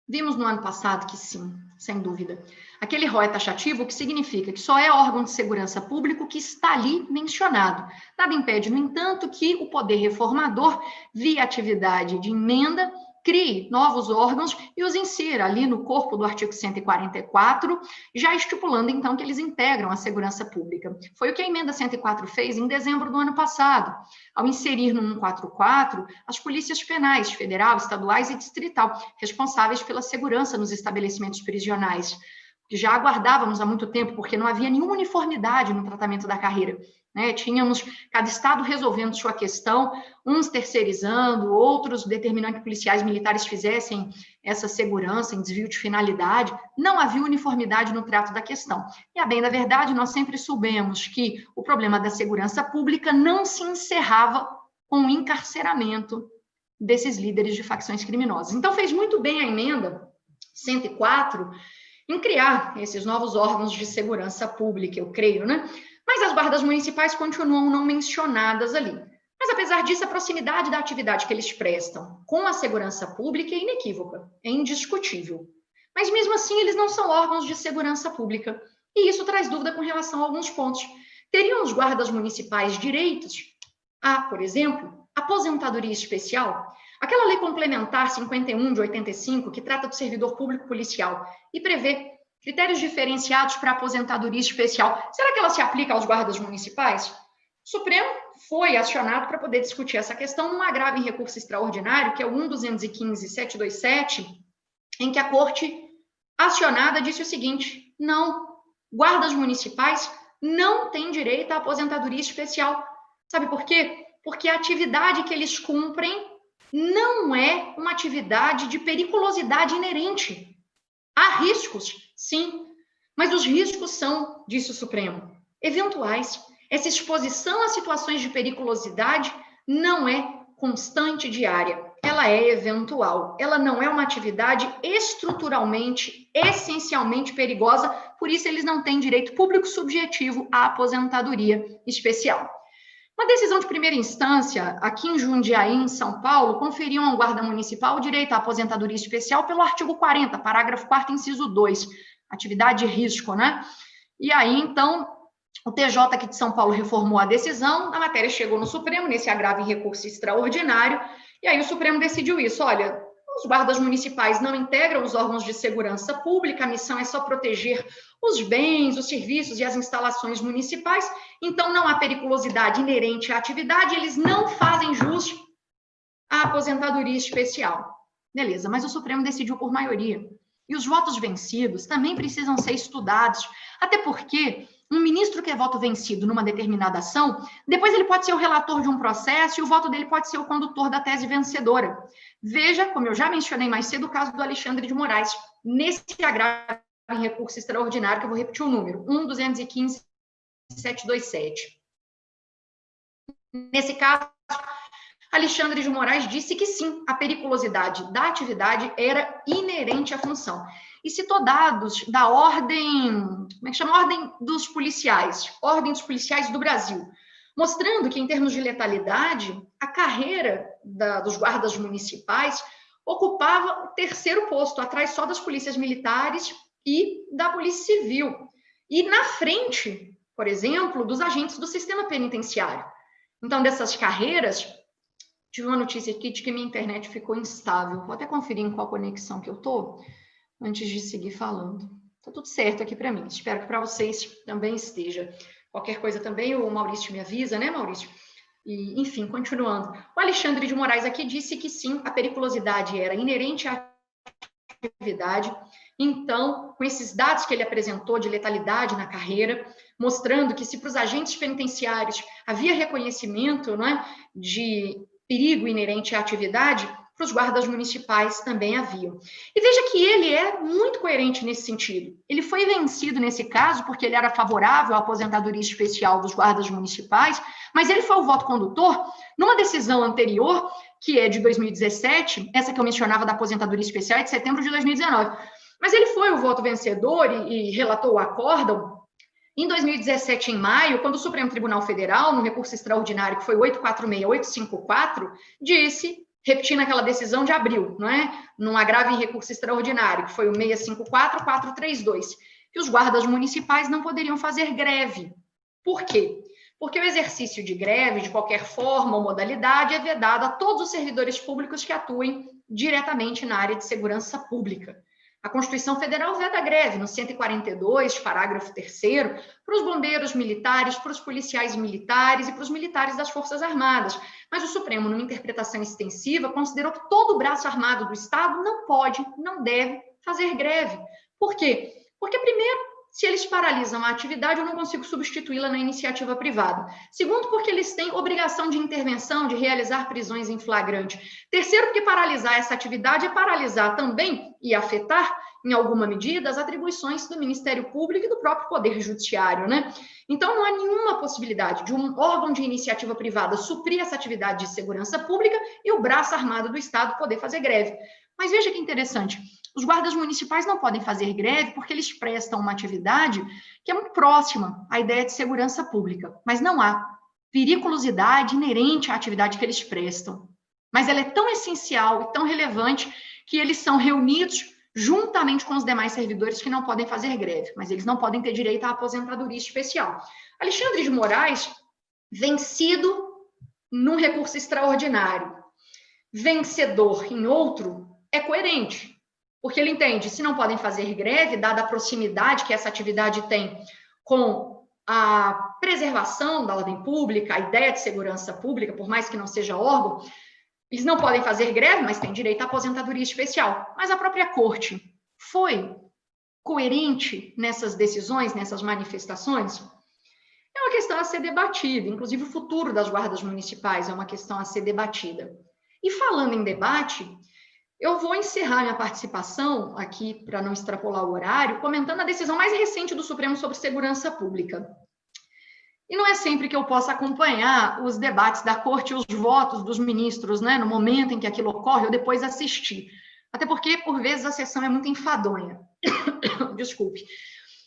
Vimos no ano passado que sim, sem dúvida. Aquele rol é taxativo, o que significa que só é órgão de segurança público que está ali mencionado. Nada impede, no entanto, que o poder reformador, via atividade de emenda, crie novos órgãos e os insira ali no corpo do artigo 144, já estipulando, então, que eles integram a segurança pública. Foi o que a emenda 104 fez em dezembro do ano passado, ao inserir no 144 as polícias penais, federal, estaduais e distrital, responsáveis pela segurança nos estabelecimentos prisionais, que já aguardávamos há muito tempo, porque não havia nenhuma uniformidade no tratamento da carreira. Né? Tínhamos cada estado resolvendo sua questão, uns terceirizando, outros determinando que policiais militares fizessem essa segurança em desvio de finalidade. Não havia uniformidade no trato da questão. E, a bem da verdade, nós sempre soubemos que o problema da segurança pública não se encerrava com o encarceramento desses líderes de facções criminosas. Então, fez muito bem a emenda 104 em criar esses novos órgãos de segurança pública, eu creio, né? Mas as guardas municipais continuam não mencionadas ali. Mas, apesar disso, a proximidade da atividade que eles prestam com a segurança pública é inequívoca, é indiscutível. Mas, mesmo assim, eles não são órgãos de segurança pública. E isso traz dúvida com relação a alguns pontos. Teriam os guardas municipais direitos a, por exemplo, aposentadoria especial? Aquela lei complementar 51 de 85, que trata do servidor público policial e prevê critérios diferenciados para aposentadoria especial. Será que ela se aplica aos guardas municipais? O Supremo foi acionado para poder discutir essa questão num agravo em recurso extraordinário, que é o 1.215.727, em que a Corte acionada disse o seguinte: não, guardas municipais não têm direito à aposentadoria especial. Sabe por quê? Porque a atividade que eles cumprem não é uma atividade de periculosidade inerente. Há riscos, sim, mas os riscos são, disse o Supremo, eventuais. Essa exposição a situações de periculosidade não é constante diária, ela é eventual. Ela não é uma atividade estruturalmente, essencialmente perigosa, por isso eles não têm direito público subjetivo à aposentadoria especial. Uma decisão de primeira instância, aqui em Jundiaí, em São Paulo, conferiu a um guarda municipal o direito à aposentadoria especial pelo artigo 40, parágrafo 4º, inciso 2, atividade de risco, né? E aí, então, o TJ aqui de São Paulo reformou a decisão, a matéria chegou no Supremo, nesse agravo em recurso extraordinário, e aí o Supremo decidiu isso: olha, os guardas municipais não integram os órgãos de segurança pública, a missão é só proteger os bens, os serviços e as instalações municipais, então não há periculosidade inerente à atividade, eles não fazem jus à aposentadoria especial. Beleza, mas o Supremo decidiu por maioria. E os votos vencidos também precisam ser estudados, até porque um ministro que é voto vencido numa determinada ação, depois ele pode ser o relator de um processo e o voto dele pode ser o condutor da tese vencedora. Veja, como eu já mencionei mais cedo, o caso do Alexandre de Moraes, nesse agravo em recurso extraordinário, que eu vou repetir o número, 1.215.727. Nesse caso, Alexandre de Moraes disse que sim, a periculosidade da atividade era inerente à função. E citou dados da ordem, como é que chama? Ordem dos policiais do Brasil, mostrando que, em termos de letalidade, a carreira dos guardas municipais ocupava o 3º posto, atrás só das polícias militares e da Polícia Civil. E na frente, por exemplo, dos agentes do sistema penitenciário. Então, dessas carreiras, tive uma notícia aqui de que minha internet ficou instável. Vou até conferir em qual conexão que eu estou, antes de seguir falando. Está tudo certo aqui para mim. Espero que para vocês também esteja. Qualquer coisa também, o Maurício me avisa, né, Maurício? E, enfim, continuando. O Alexandre de Moraes aqui disse que sim, a periculosidade era inerente à atividade. Então, com esses dados que ele apresentou de letalidade na carreira, mostrando que se para os agentes penitenciários havia reconhecimento, não é, de perigo inerente à atividade, para para os guardas municipais também haviam. E veja que ele é muito coerente nesse sentido. Ele foi vencido nesse caso porque ele era favorável à aposentadoria especial dos guardas municipais, mas ele foi o voto condutor numa decisão anterior, que é de 2017, essa que eu mencionava da aposentadoria especial é de setembro de 2019. Mas ele foi o voto vencedor e relatou o acórdão em 2017, em maio, quando o Supremo Tribunal Federal, no recurso extraordinário, que foi 846-854, disse, repetindo aquela decisão de abril, não é? Num agravo em recurso extraordinário, que foi o 654-432, que os guardas municipais não poderiam fazer greve. Por quê? Porque o exercício de greve, de qualquer forma ou modalidade, é vedado a todos os servidores públicos que atuem diretamente na área de segurança pública. A Constituição Federal veda a greve, no 142, parágrafo 3º, para os bombeiros militares, para os policiais militares e para os militares das Forças Armadas. Mas o Supremo, numa interpretação extensiva, considerou que todo o braço armado do Estado não pode, não deve fazer greve. Por quê? Porque, primeiro, se eles paralisam a atividade, eu não consigo substituí-la na iniciativa privada. Segundo, porque eles têm obrigação de intervenção, de realizar prisões em flagrante. Terceiro, porque paralisar essa atividade é paralisar também e afetar, em alguma medida, as atribuições do Ministério Público e do próprio Poder Judiciário, né? Então, não há nenhuma possibilidade de um órgão de iniciativa privada suprir essa atividade de segurança pública e o braço armado do Estado poder fazer greve. Mas veja que interessante, os guardas municipais não podem fazer greve porque eles prestam uma atividade que é muito próxima à ideia de segurança pública, mas não há periculosidade inerente à atividade que eles prestam. Mas ela é tão essencial e tão relevante que eles são reunidos juntamente com os demais servidores que não podem fazer greve, mas eles não podem ter direito à aposentadoria especial. Alexandre de Moraes, vencido num recurso extraordinário, vencedor em outro, é coerente, porque ele entende, se não podem fazer greve, dada a proximidade que essa atividade tem com a preservação da ordem pública, a ideia de segurança pública, por mais que não seja órgão, eles não podem fazer greve, mas têm direito à aposentadoria especial. Mas a própria corte foi coerente nessas decisões, nessas manifestações? É uma questão a ser debatida, inclusive o futuro das guardas municipais é uma questão a ser debatida. E falando em debate, eu vou encerrar minha participação aqui, para não extrapolar o horário, comentando a decisão mais recente do Supremo sobre segurança pública. E não é sempre que eu possa acompanhar os debates da corte e os votos dos ministros, né, no momento em que aquilo ocorre, ou depois assistir. Até porque, por vezes, a sessão é muito enfadonha. Desculpe.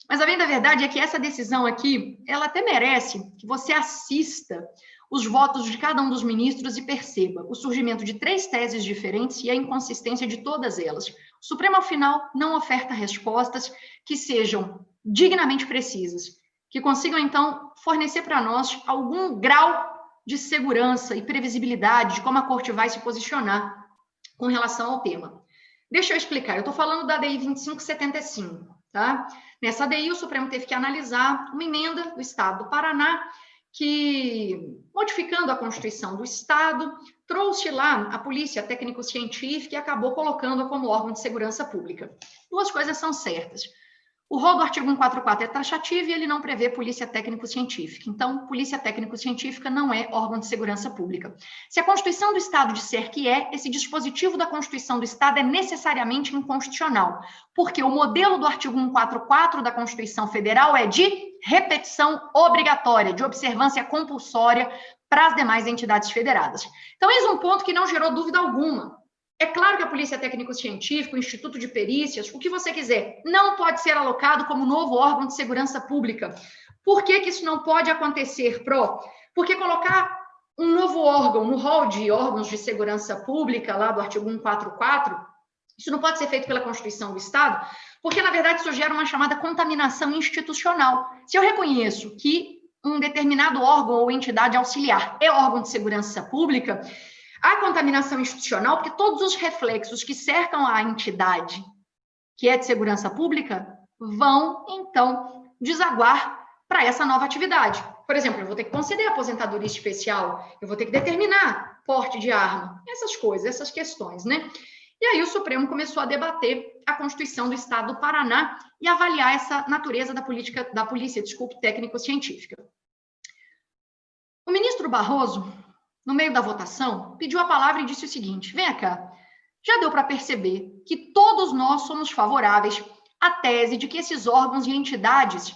Mas a bem da verdade é que essa decisão aqui, ela até merece que você assista os votos de cada um dos ministros e perceba o surgimento de 3 teses diferentes e a inconsistência de todas elas. O Supremo, ao final, não oferta respostas que sejam dignamente precisas, que consigam, então, fornecer para nós algum grau de segurança e previsibilidade de como a Corte vai se posicionar com relação ao tema. Deixa eu explicar, eu estou falando da ADI 2575, tá? Nessa ADI, o Supremo teve que analisar uma emenda do Estado do Paraná que, modificando a Constituição do Estado, trouxe lá a Polícia Técnico-Científica e acabou colocando-a como órgão de segurança pública. 2 coisas são certas. O rol do artigo 144 é taxativo e ele não prevê polícia técnico-científica. Então, polícia técnico-científica não é órgão de segurança pública. Se a Constituição do Estado disser que é, esse dispositivo da Constituição do Estado é necessariamente inconstitucional, porque o modelo do artigo 144 da Constituição Federal é de repetição obrigatória, de observância compulsória para as demais entidades federadas. Então, eis um ponto que não gerou dúvida alguma. É claro que a Polícia Técnico-Científica, o Instituto de Perícias, o que você quiser, não pode ser alocado como novo órgão de segurança pública. Por que que isso não pode acontecer, Pro? Porque colocar um novo órgão no rol de órgãos de segurança pública, lá do artigo 144, isso não pode ser feito pela Constituição do Estado, porque, na verdade, isso gera uma chamada contaminação institucional. Se eu reconheço que um determinado órgão ou entidade auxiliar é órgão de segurança pública, a contaminação institucional, porque todos os reflexos que cercam a entidade que é de segurança pública vão, então, desaguar para essa nova atividade. Por exemplo, eu vou ter que conceder aposentadoria especial, eu vou ter que determinar porte de arma, essas coisas, essas questões, né? E aí o Supremo começou a debater a Constituição do Estado do Paraná e avaliar essa natureza da polícia técnico-científica. O ministro Barroso, no meio da votação, pediu a palavra e disse o seguinte: vem cá, já deu para perceber que todos nós somos favoráveis à tese de que esses órgãos e entidades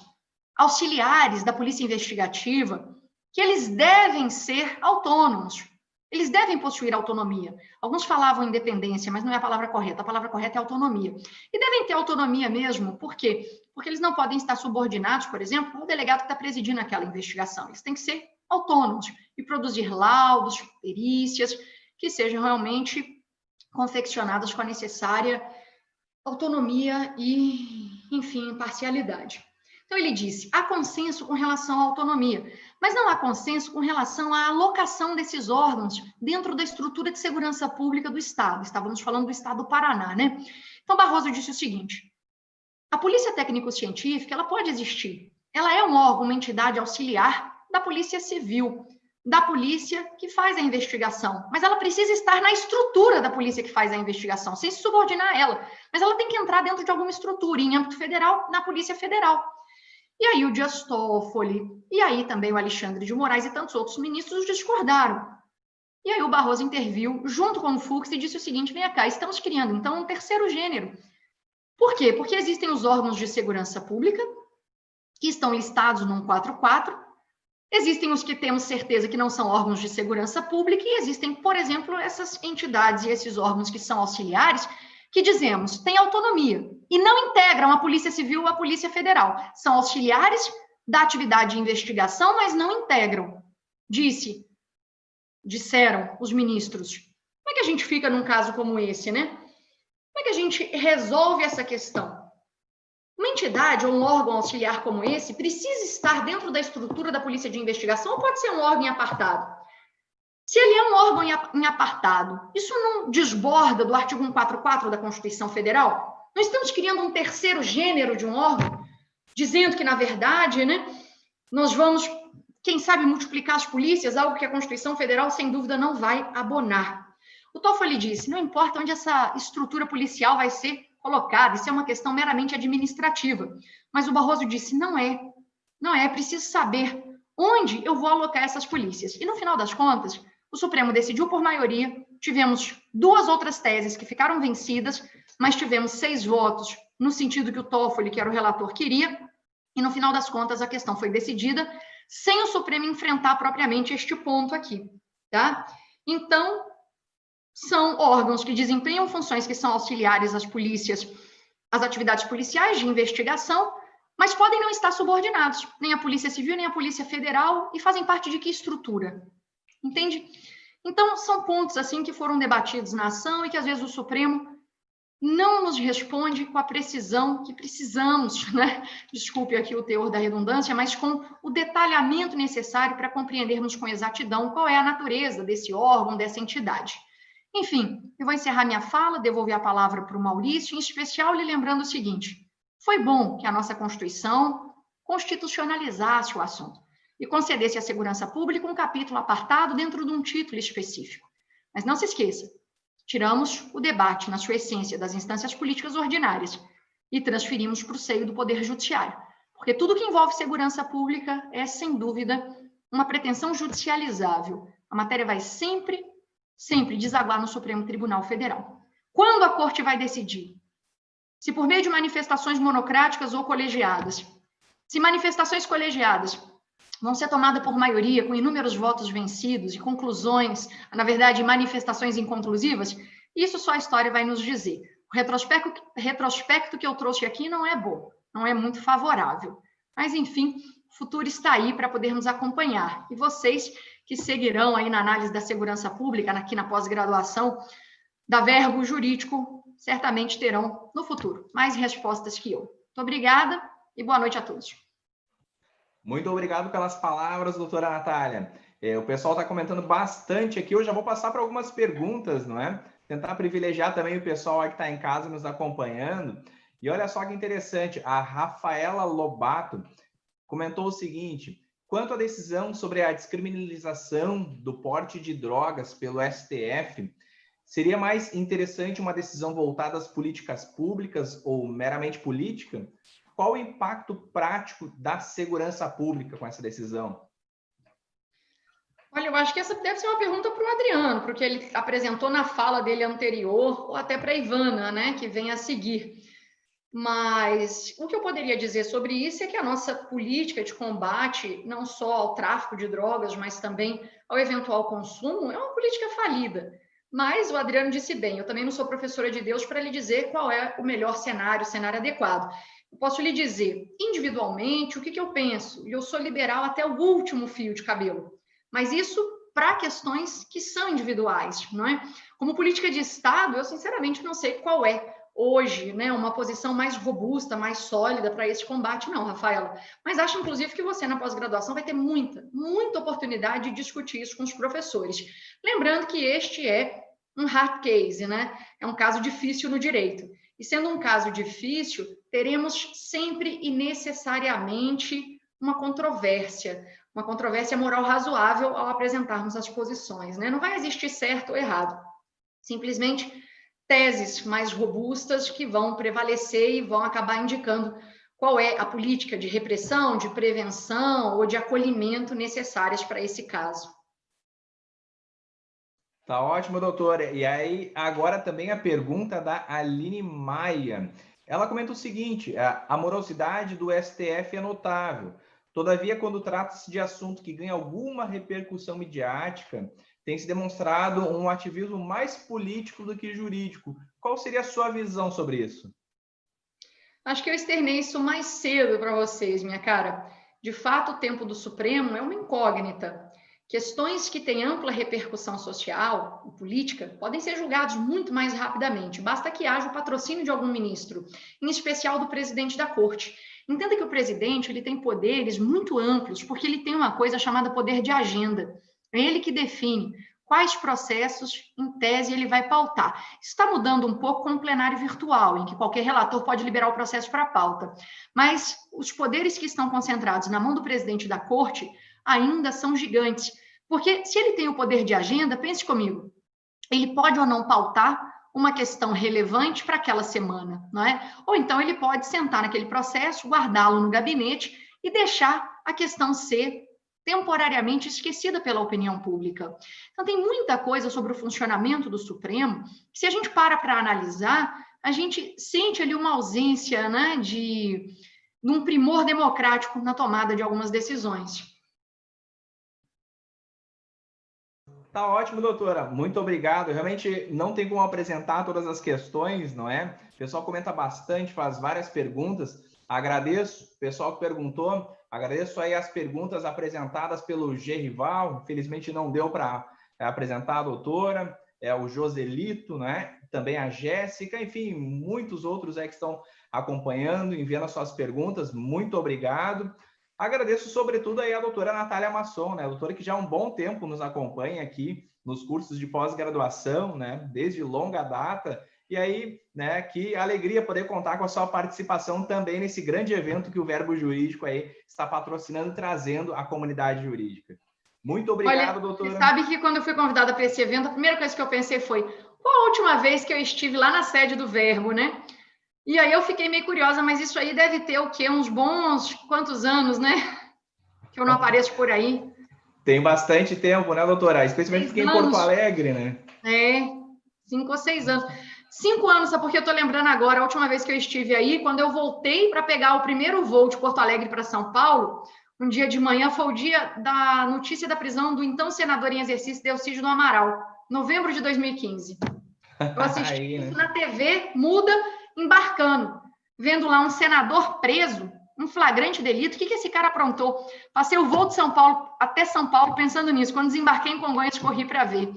auxiliares da polícia investigativa, que eles devem ser autônomos, eles devem possuir autonomia. Alguns falavam independência, mas não é a palavra correta é autonomia. E devem ter autonomia mesmo, por quê? Porque eles não podem estar subordinados, por exemplo, ao delegado que está presidindo aquela investigação. Eles têm que ser autônomos e produzir laudos, perícias, que sejam realmente confeccionadas com a necessária autonomia e, enfim, imparcialidade. Então, ele disse, há consenso com relação à autonomia, mas não há consenso com relação à alocação desses órgãos dentro da estrutura de segurança pública do Estado. Estávamos falando do Estado do Paraná, né? Então, Barroso disse o seguinte, a Polícia Técnico-Científica, ela pode existir. Ela é um órgão, uma entidade auxiliar da Polícia Civil, da polícia que faz a investigação, mas ela precisa estar na estrutura da polícia que faz a investigação, sem se subordinar a ela, mas ela tem que entrar dentro de alguma estrutura, em âmbito federal, na Polícia Federal. E aí o Dias Toffoli, e aí também o Alexandre de Moraes e tantos outros ministros discordaram. E aí o Barroso interviu junto com o Fux e disse o seguinte, vem cá, estamos criando então um terceiro gênero. Por quê? Porque existem os órgãos de segurança pública, que estão listados no 144, existem os que temos certeza que não são órgãos de segurança pública e existem, por exemplo, essas entidades e esses órgãos que são auxiliares, que dizemos, têm autonomia e não integram a Polícia Civil ou a Polícia Federal. São auxiliares da atividade de investigação, mas não integram. Disseram os ministros. Como é que a gente fica num caso como esse, né? Como é que a gente resolve essa questão? Uma entidade ou um órgão auxiliar como esse precisa estar dentro da estrutura da polícia de investigação ou pode ser um órgão em apartado? Se ele é um órgão em apartado, isso não desborda do artigo 144 da Constituição Federal? Nós estamos criando um terceiro gênero de um órgão, dizendo que, na verdade, né, nós vamos, quem sabe, multiplicar as polícias, algo que a Constituição Federal, sem dúvida, não vai abonar. O Toffoli disse, não importa onde essa estrutura policial vai ser colocada, isso é uma questão meramente administrativa. Mas o Barroso disse, não é preciso saber onde eu vou alocar essas polícias. E, no final das contas, o Supremo decidiu por maioria, tivemos 2 outras teses que ficaram vencidas, mas tivemos 6 votos no sentido que o Toffoli, que era o relator, queria, e no final das contas a questão foi decidida sem o Supremo enfrentar propriamente este ponto aqui, tá? Então, são órgãos que desempenham funções que são auxiliares às polícias, às atividades policiais de investigação, mas podem não estar subordinados, nem à Polícia Civil, nem à Polícia Federal, e fazem parte de que estrutura? Entende? Então, são pontos assim que foram debatidos na ação e que, às vezes, o Supremo não nos responde com a precisão que precisamos, né? Desculpe aqui o teor da redundância, mas com o detalhamento necessário para compreendermos com exatidão qual é a natureza desse órgão, dessa entidade. Enfim, eu vou encerrar minha fala, devolver a palavra para o Maurício, em especial lhe lembrando o seguinte, foi bom que a nossa Constituição constitucionalizasse o assunto e concedesse à segurança pública um capítulo apartado dentro de um título específico. Mas não se esqueça, tiramos o debate na sua essência das instâncias políticas ordinárias e transferimos para o seio do Poder Judiciário, porque tudo que envolve segurança pública é, sem dúvida, uma pretensão judicializável. A matéria vai sempre desaguar no Supremo Tribunal Federal. Quando a Corte vai decidir? Se por meio de manifestações monocráticas ou colegiadas. Se manifestações colegiadas vão ser tomadas por maioria, com inúmeros votos vencidos e conclusões, na verdade, manifestações inconclusivas, isso só a história vai nos dizer. O retrospecto que eu trouxe aqui não é bom, não é muito favorável. Mas, enfim, o futuro está aí para podermos acompanhar. E vocês que seguirão aí na análise da segurança pública, aqui na pós-graduação, da Verbo Jurídico, certamente terão no futuro mais respostas que eu. Muito obrigada e boa noite a todos. Muito obrigado pelas palavras, doutora Natália. O pessoal está comentando bastante aqui, eu já vou passar para algumas perguntas, não é? Tentar privilegiar também o pessoal que está em casa nos acompanhando. E olha só que interessante, a Rafaela Lobato comentou o seguinte, quanto à decisão sobre a descriminalização do porte de drogas pelo STF, seria mais interessante uma decisão voltada às políticas públicas ou meramente política? Qual o impacto prático da segurança pública com essa decisão? Olha, eu acho que essa deve ser uma pergunta para o Adriano, porque ele apresentou na fala dele anterior, ou até para a Ivana, né, que vem a seguir. Mas o que eu poderia dizer sobre isso é que a nossa política de combate, não só ao tráfico de drogas, mas também ao eventual consumo, é uma política falida. Mas o Adriano disse bem, eu também não sou professora de Deus para lhe dizer qual é o melhor cenário, o cenário adequado. Eu posso lhe dizer, individualmente, o que eu penso, e eu sou liberal até o último fio de cabelo. Mas isso para questões que são individuais, não é? Como política de Estado, eu sinceramente não sei qual é hoje, né, uma posição mais robusta, mais sólida para esse combate, não, Rafaela. Mas acho, inclusive, que você, na pós-graduação, vai ter muita oportunidade de discutir isso com os professores. Lembrando que este é um hard case, né? É um caso difícil no direito. E sendo um caso difícil, teremos sempre e necessariamente uma controvérsia moral razoável ao apresentarmos as posições, né? Não vai existir certo ou errado. Simplesmente teses mais robustas que vão prevalecer e vão acabar indicando qual é a política de repressão, de prevenção ou de acolhimento necessárias para esse caso. Tá ótimo, doutora. E aí, agora também a pergunta da Aline Maia. Ela comenta o seguinte: a morosidade do STF é notável. Todavia, quando trata-se de assunto que ganha alguma repercussão midiática, tem se demonstrado um ativismo mais político do que jurídico. Qual seria a sua visão sobre isso? Acho que eu externei isso mais cedo para vocês, minha cara. De fato, o tempo do Supremo é uma incógnita. Questões que têm ampla repercussão social e política podem ser julgadas muito mais rapidamente. Basta que haja o patrocínio de algum ministro, em especial do presidente da corte. Entenda que o presidente ele tem poderes muito amplos, porque ele tem uma coisa chamada poder de agenda. É ele que define quais processos, em tese, ele vai pautar. Isso está mudando um pouco com o plenário virtual, em que qualquer relator pode liberar o processo para pauta. Mas os poderes que estão concentrados na mão do presidente da corte ainda são gigantes. Porque se ele tem o poder de agenda, pense comigo, ele pode ou não pautar uma questão relevante para aquela semana, não é? Ou então ele pode sentar naquele processo, guardá-lo no gabinete e deixar a questão ser temporariamente esquecida pela opinião pública. Então, tem muita coisa sobre o funcionamento do Supremo que, se a gente para analisar, a gente sente ali uma ausência, né, de um primor democrático na tomada de algumas decisões. Tá ótimo, doutora. Muito obrigado. Realmente não tem como apresentar todas as questões, não é? O pessoal comenta bastante, faz várias perguntas. Agradeço o pessoal que perguntou. Agradeço aí as perguntas apresentadas pelo G. Rival. Infelizmente não deu para apresentar a doutora. O Joselito, né? Também a Jéssica. Enfim, muitos outros aí que estão acompanhando, enviando as suas perguntas. Muito obrigado. Agradeço, sobretudo, aí a doutora Natália Masson, né? A doutora que já há um bom tempo nos acompanha aqui nos cursos de pós-graduação, né? Desde longa data. E aí, né, que alegria poder contar com a sua participação também nesse grande evento que o Verbo Jurídico aí está patrocinando e trazendo à comunidade jurídica. Muito obrigado, Olha, doutora. você sabe que quando eu fui convidada para esse evento, a primeira coisa que eu pensei foi: qual a última vez que eu estive lá na sede do Verbo, né? E aí eu fiquei meio curiosa, mas isso aí deve ter o quê? Uns bons quantos anos, né? Que eu não apareço por aí. Tem bastante tempo, né, doutora? Especialmente porque em Porto Alegre, né? 5 ou 6 anos. 5 anos, sabe porque eu tô lembrando agora, a última vez que eu estive aí, quando eu voltei para pegar o primeiro voo de Porto Alegre para São Paulo, um dia de manhã, foi o dia da notícia da prisão do então senador em exercício, Delcídio do Amaral, novembro de 2015. Eu assisti aí, isso né? na TV, muda, embarcando, vendo lá um senador preso, um flagrante delito. O que esse cara aprontou? Passei o voo de São Paulo até São Paulo pensando nisso. Quando desembarquei em Congonhas, corri para ver.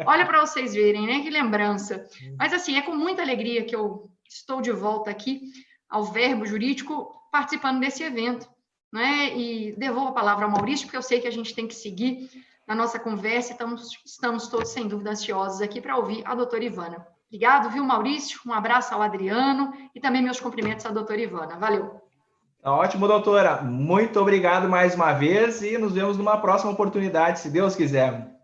Olha para vocês verem, né? Que lembrança. Mas, assim, é com muita alegria que eu estou de volta aqui ao Verbo Jurídico, participando desse evento, né? E devolvo a palavra ao Maurício, porque eu sei que a gente tem que seguir na nossa conversa. Estamos todos, sem dúvida, ansiosos aqui para ouvir a doutora Ivana. Obrigado, viu, Maurício? Um abraço ao Adriano e também meus cumprimentos à doutora Ivana. Valeu. Ótimo, doutora. Muito obrigado mais uma vez e nos vemos numa próxima oportunidade, se Deus quiser.